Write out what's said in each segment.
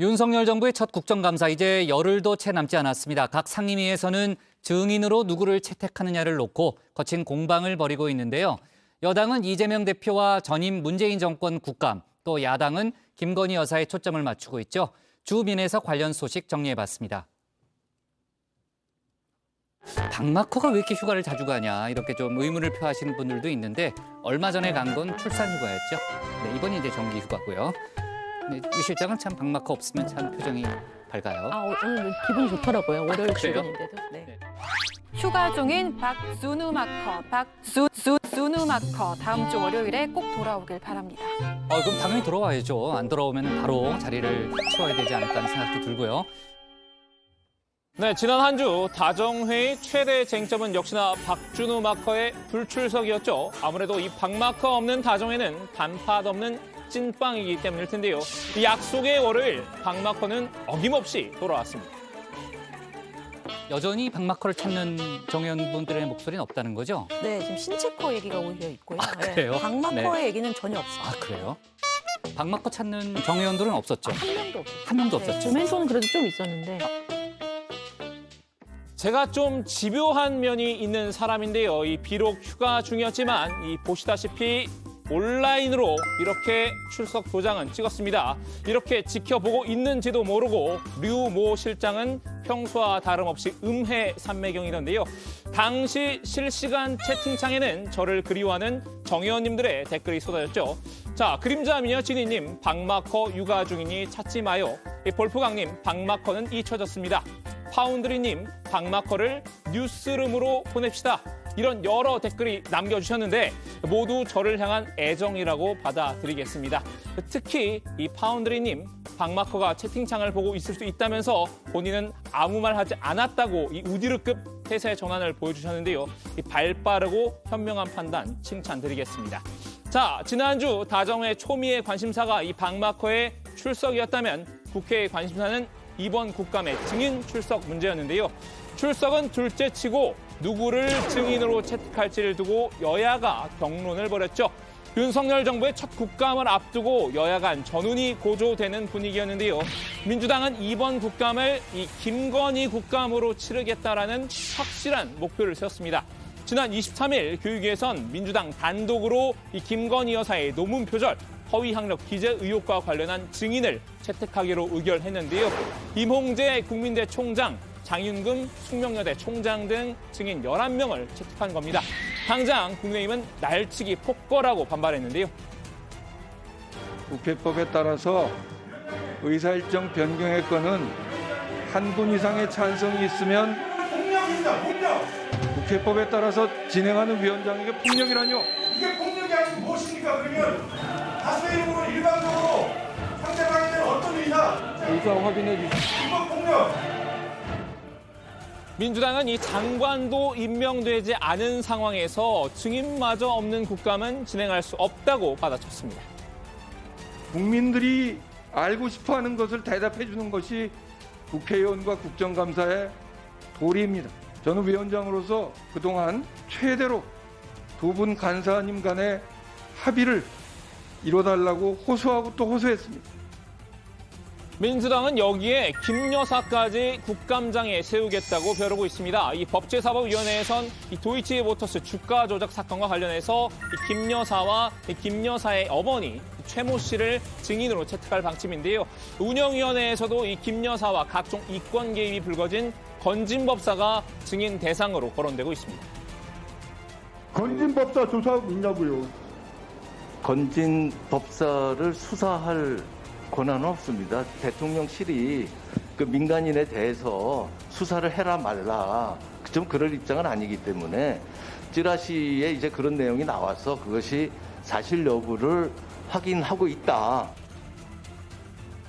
윤석열 정부의 첫 국정감사 이제 열흘도 채 남지 않았습니다. 각 상임위에서는 증인으로 누구를 채택하느냐를 놓고 거친 공방을 벌이고 있는데요. 여당은 이재명 대표와 전임 문재인 정권 국감, 또 야당은 김건희 여사에 초점을 맞추고 있죠. 주민에서 관련 소식 정리해봤습니다. 박마커가 왜 이렇게 휴가를 자주 가냐 이렇게 좀 의문을 표하시는 분들도 있는데 얼마 전에 간 건 출산휴가였죠. 네, 이번이 이제 정기휴가고요. 네, 유 실장은 참 박마커 없으면 참 표정이 밝아요. 오늘 기분이 좋더라고요. 월요일 그래요? 출근인데도. 네. 휴가 중인 박순우마커, 박순우마커 다음 주 월요일에 꼭 돌아오길 바랍니다. 그럼 당연히 돌아와야죠. 안 돌아오면 바로 자리를 채워야 되지 않을까 하는 생각도 들고요. 네, 지난 한 주 다정회의 최대 쟁점은 역시나 박준우 마커의 불출석이었죠. 아무래도 이 박마커 없는 다정회는 단팥 없는 찐빵이기 때문일 텐데요. 이 약속의 월요일, 박마커는 어김없이 돌아왔습니다. 여전히 박마커를 찾는 정의원분들의 목소리는 없다는 거죠? 네, 지금 신체커 얘기가 오히려 있고요. 그래요? 박마커의 얘기는 전혀 없어요. 그래요? 박마커 찾는 정의원들은 없었죠? 한 명도 없어요. 한 명도 네, 없었죠? 주민소는 그래도 좀 있었는데. 제가 좀 집요한 면이 있는 사람인데요. 비록 휴가 중이었지만 보시다시피 온라인으로 이렇게 출석 도장은 찍었습니다. 이렇게 지켜보고 있는지도 모르고 류모 실장은 평소와 다름없이 음해산매경이던데요. 당시 실시간 채팅창에는 저를 그리워하는 정의원님들의 댓글이 쏟아졌죠. 자, 그림자 미녀 진희님, 박마커 육아 중이니 찾지 마요. 볼프강님, 박마커는 잊혀졌습니다. 파운드리님, 박마커를 뉴스룸으로 보냅시다. 이런 여러 댓글이 남겨주셨는데 모두 저를 향한 애정이라고 받아들이겠습니다. 특히 이 파운드리님, 박마커가 채팅창을 보고 있을 수 있다면서 본인은 아무 말 하지 않았다고 이 우디르급 태세 전환을 보여주셨는데요. 발빠르고 현명한 판단 칭찬드리겠습니다. 자, 지난주 다정회 초미의 관심사가 이 박마커의 출석이었다면 국회의 관심사는 이번 국감의 증인 출석 문제였는데요. 출석은 둘째치고 누구를 증인으로 채택할지를 두고 여야가 격론을 벌였죠. 윤석열 정부의 첫 국감을 앞두고 여야 간 전운이 고조되는 분위기였는데요. 민주당은 이번 국감을 이 김건희 국감으로 치르겠다라는 확실한 목표를 세웠습니다. 지난 23일 교육위에선 민주당 단독으로 이 김건희 여사의 노문 표절, 허위 학력 기재 의혹과 관련한 증인을 채택하기로 의결했는데요. 임홍재 국민대 총장, 장윤금 숙명여대 총장 등 증인 11명을 채택한 겁니다. 당장 국민의힘은 날치기 폭거라고 반발했는데요. 국회법에 따라서 의사일정 변경의 건은 한 분 이상의 찬성이 있으면 폭력입니다. 폭력. 국회법에 따라서 진행하는 위원장에게 폭력이라뇨. 이게 폭력이 아니고 무엇입니까? 그러면 다수의 이름으로 일반적으로 상대방에 대한 어떤 의사 의사 확인해 주십시오. 이건 폭력. 민주당은 이 장관도 임명되지 않은 상황에서 증인마저 없는 국감은 진행할 수 없다고 받아쳤습니다. 국민들이 알고 싶어하는 것을 대답해 주는 것이 국회의원과 국정감사의 도리입니다. 저는 위원장으로서 그동안 최대로 두 분 간사님 간의 합의를 이뤄달라고 호소하고 또 호소했습니다. 민주당은 여기에 김 여사까지 국감장에 세우겠다고 벼르고 있습니다. 이 법제사법위원회에선 이 도이치모터스 주가 조작 사건과 관련해서 김 여사와 김 여사의 어머니 최모 씨를 증인으로 채택할 방침인데요. 운영위원회에서도 이 김 여사와 각종 이권 개입이 불거진 건진법사가 증인 대상으로 거론되고 있습니다. 건진법사 조사하고 있냐고요. 건진 법사를 수사할 권한은 없습니다. 대통령실이 그 민간인에 대해서 수사를 해라 말라 좀 그럴 입장은 아니기 때문에 찌라시에 이제 그런 내용이 나와서 그것이 사실 여부를 확인하고 있다.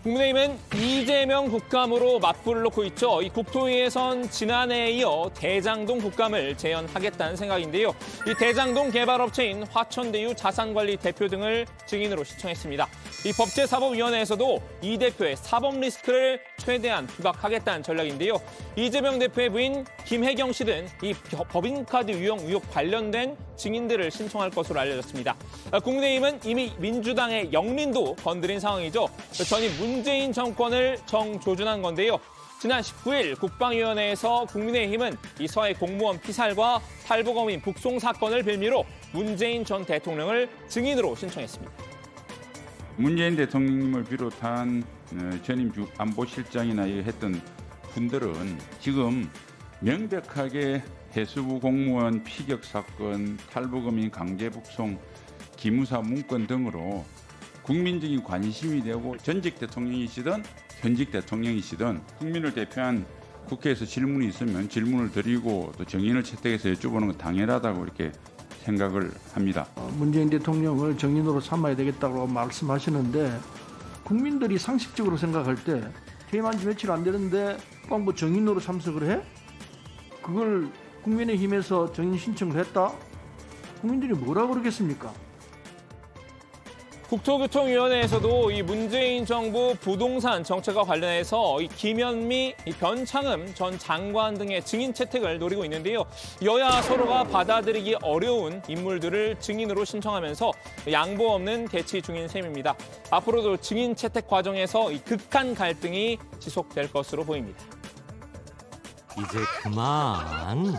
국민의힘은 이재명 국감으로 맞불을 놓고 있죠. 이 국토위에선 지난해에 이어 대장동 국감을 재연하겠다는 생각인데요. 이 대장동 개발업체인 화천대유 자산관리 대표 등을 증인으로 신청했습니다. 이 법제사법위원회에서도 이 대표의 사법 리스크를 최대한 부각하겠다는 전략인데요. 이재명 대표의 부인 김혜경 씨 등 이 법인카드 유용 의혹 관련된 증인들을 신청할 것으로 알려졌습니다. 국민의힘은 이미 민주당의 영린도 건드린 상황이죠. 전임 문재인 정권을 정조준한 건데요. 지난 19일 국방위원회에서 국민의힘은 이 서해 공무원 피살과 탈북어민 북송 사건을 빌미로 문재인 전 대통령을 증인으로 신청했습니다. 문재인 대통령님을 비롯한 전임 안보실장이나 했던 분들은 지금 명백하게 해수부 공무원 피격 사건, 탈북어민 강제 북송, 기무사 문건 등으로 국민적인 관심이 되고 전직 대통령이시든 현직 대통령이시든 국민을 대표한 국회에서 질문이 있으면 질문을 드리고 또 정인을 채택해서 여쭤보는 건 당연하다고 이렇게 생각을 합니다. 문재인 대통령을 정인으로 삼아야 되겠다고 말씀하시는데 국민들이 상식적으로 생각할 때 퇴임한 지 며칠 안 되는데 꼭 뭐 정인으로 참석을 해? 그걸 국민의힘에서 정인 신청을 했다? 국민들이 뭐라 그러겠습니까? 국토교통위원회에서도 이 문재인 정부 부동산 정책과 관련해서 이 김현미, 이 변창흠 전 장관 등의 증인 채택을 노리고 있는데요. 여야 서로가 받아들이기 어려운 인물들을 증인으로 신청하면서 양보 없는 대치 중인 셈입니다. 앞으로도 증인 채택 과정에서 이 극한 갈등이 지속될 것으로 보입니다. 이제 그만.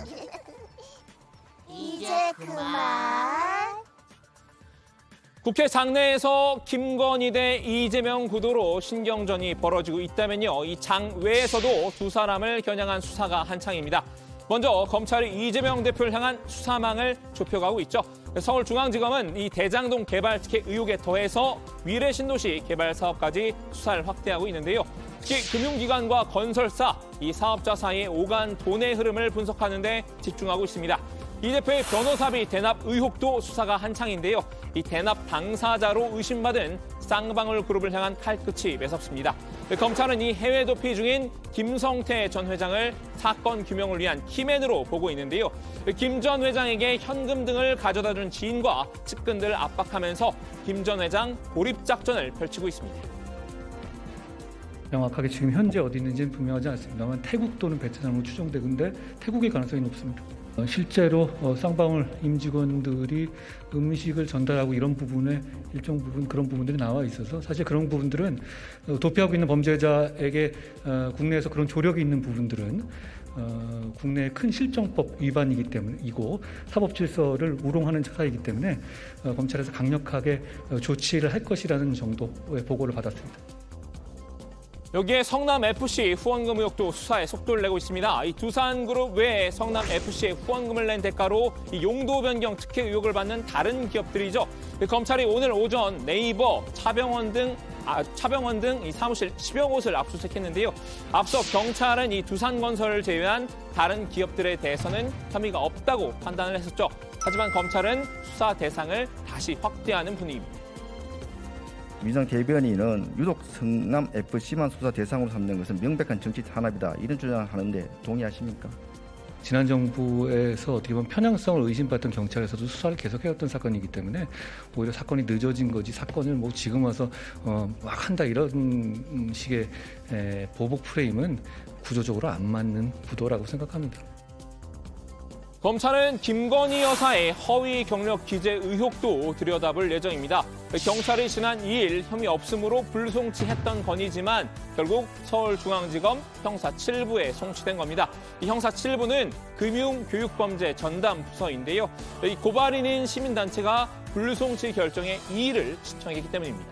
국회 장내에서 김건희 대 이재명 구도로 신경전이 벌어지고 있다면요. 이 장외에서도 두 사람을 겨냥한 수사가 한창입니다. 먼저 검찰이 이재명 대표를 향한 수사망을 좁혀가고 있죠. 서울중앙지검은 이 대장동 개발 특혜 의혹에 더해서 위례 신도시 개발 사업까지 수사를 확대하고 있는데요. 특히 금융기관과 건설사, 이 사업자 사이의 오간 돈의 흐름을 분석하는 데 집중하고 있습니다. 이 대표의 변호사비 대납 의혹도 수사가 한창인데요. 이 대납 당사자로 의심받은 쌍방울 그룹을 향한 칼끝이 매섭습니다. 검찰은 이 해외 도피 중인 김성태 전 회장을 사건 규명을 위한 키맨으로 보고 있는데요. 김 전 회장에게 현금 등을 가져다준 지인과 측근들을 압박하면서 김 전 회장 고립 작전을 펼치고 있습니다. 명확하게 지금 현재 어디 있는지는 분명하지 않습니다만 태국 또는 베트남으로 추정되는데 태국의 가능성이 높습니다. 실제로 쌍방울 임직원들이 음식을 전달하고 이런 부분에 일정 부분 그런 부분들이 나와 있어서 사실 그런 부분들은 도피하고 있는 범죄자에게 국내에서 그런 조력이 있는 부분들은 국내의 큰 실정법 위반이기 때문이고 사법 질서를 우롱하는 사이기 때문에 검찰에서 강력하게 조치를 할 것이라는 정도의 보고를 받았습니다. 여기에 성남FC 후원금 의혹도 수사에 속도를 내고 있습니다. 이 두산그룹 외에 성남FC에 후원금을 낸 대가로 이 용도 변경 특혜 의혹을 받는 다른 기업들이죠. 검찰이 오늘 오전 네이버, 차병원 등 이 사무실 10여 곳을 압수수색했는데요. 앞서 경찰은 이 두산건설을 제외한 다른 기업들에 대해서는 혐의가 없다고 판단을 했었죠. 하지만 검찰은 수사 대상을 다시 확대하는 분위기입니다. 민주당 대변인은 유독 성남FC만 수사 대상으로 삼는 것은 명백한 정치 탄압이다. 이런 주장을 하는데 동의하십니까? 지난 정부에서 어떻게 보면 편향성을 의심받던 경찰에서도 수사를 계속해왔던 사건이기 때문에 오히려 사건이 늦어진 거지 사건을 뭐 지금 와서 막 한다 이런 식의 보복 프레임은 구조적으로 안 맞는 구도라고 생각합니다. 검찰은 김건희 여사의 허위 경력 기재 의혹도 들여다볼 예정입니다. 경찰이 지난 2일 혐의 없음으로 불송치했던 건이지만 결국 서울중앙지검 형사 7부에 송치된 겁니다. 이 형사 7부는 금융교육범죄 전담 부서인데요. 이 고발인인 시민단체가 불송치 결정의 이의를 신청했기 때문입니다.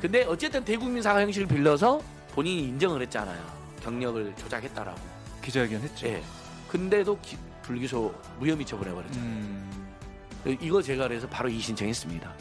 근데 어쨌든 대국민 사과 형식을 빌려서 본인이 인정을 했잖아요. 경력을 조작했다라고. 기자회견 했죠. 네. 근데도 불기소 무혐의 처분해버렸잖아요. 이거 제가 그래서 바로 이의 신청했습니다.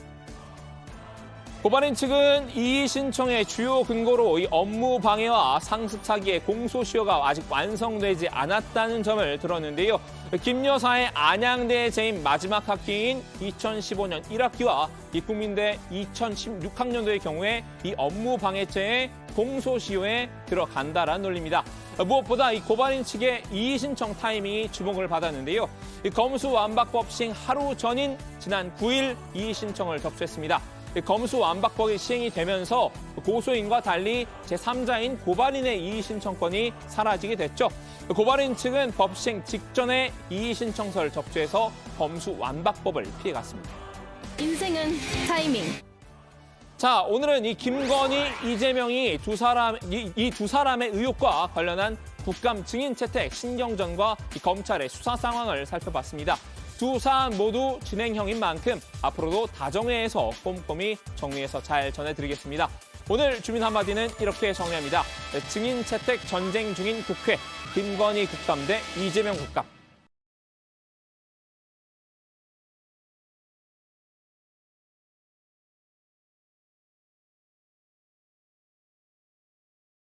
고발인 측은 이의 신청의 주요 근거로 이 업무 방해와 상습 사기의 공소시효가 아직 완성되지 않았다는 점을 들었는데요. 김 여사의 안양대에 재임 마지막 학기인 2015년 1학기와 이 국민대 2016학년도의 경우에 이 업무 방해죄의 공소시효에 들어간다라는 논리입니다. 무엇보다 이 고발인 측의 이의 신청 타이밍이 주목을 받았는데요. 이 검수완박법 시행 하루 전인 지난 9일 이의 신청을 접수했습니다. 검수완박법이 시행이 되면서 고소인과 달리 제3자인 고발인의 이의 신청권이 사라지게 됐죠. 고발인 측은 법 시행 직전에 이의 신청서를 접수해서 검수완박법을 피해갔습니다. 인생은 타이밍. 자, 오늘은 이 김건희, 이재명이 이 두 사람의 의혹과 관련한 국감 증인 채택 신경전과 이 검찰의 수사 상황을 살펴봤습니다. 두 사안 모두 진행형인 만큼 앞으로도 다정회에서 꼼꼼히 정리해서 잘 전해드리겠습니다. 오늘 주민 한마디는 이렇게 정리합니다. 증인 채택 전쟁 중인 국회, 김건희 국감 대 이재명 국감.